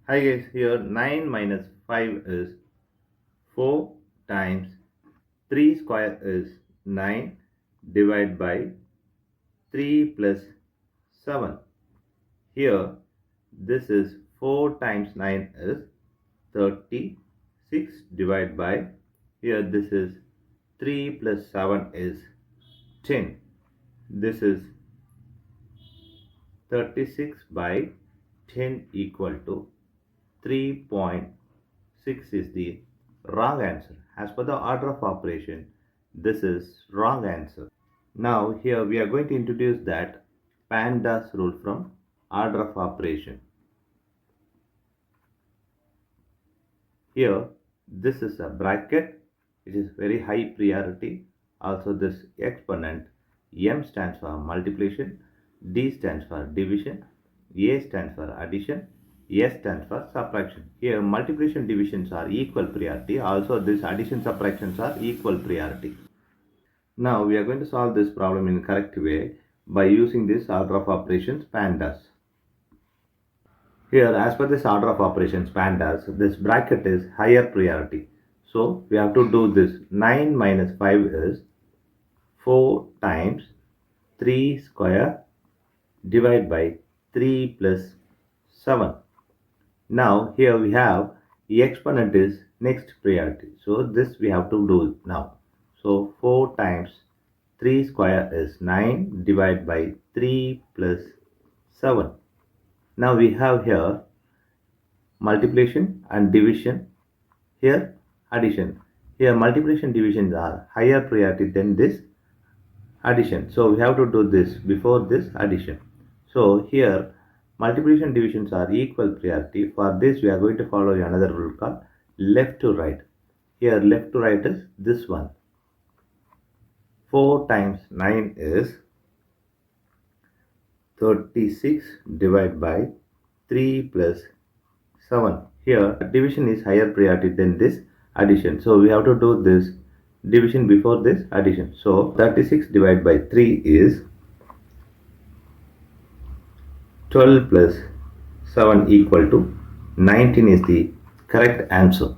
Hi guys, here 9 minus 5 is 4 times 3 square is 9 divided by 3 plus 7. Here this is 4 times 9 is 36 divided by, here this is 3 plus 7 is 10. This is 36 by 10 equal to 3.6 is the wrong answer. As per the order of operation, this is wrong answer. Now here we are going to introduce that PEMDAS rule from order of operation. Here this is a bracket which is very high priority. Also this exponent, M stands for multiplication, D stands for division, A stands for addition, S stands for subtraction. Here multiplication divisions are equal priority. Also this addition subtractions are equal priority. Now we are going to solve this problem in the correct way by using this order of operations PEMDAS. Here as per this order of operations PEMDAS, this bracket is higher priority. So we have to do this. 9 minus 5 is 4 times 3 square divided by 3 plus 7. Now here we have the exponent is next priority. So this we have to do now. So 4 times 3 square is 9 divided by 3 plus 7. Now we have here multiplication and division. Here addition. Here multiplication divisions are higher priority than this addition. So we have to do this before this addition. So here multiplication divisions are equal priority. For this we are going to follow another rule called left to right. Here left to right is this one. 4 times 9 is 36 divided by 3 plus 7. Here division is higher priority than this addition. So we have to do this division before this addition. So 36 divided by 3 is 12 plus 7 equal to 19 is the correct answer.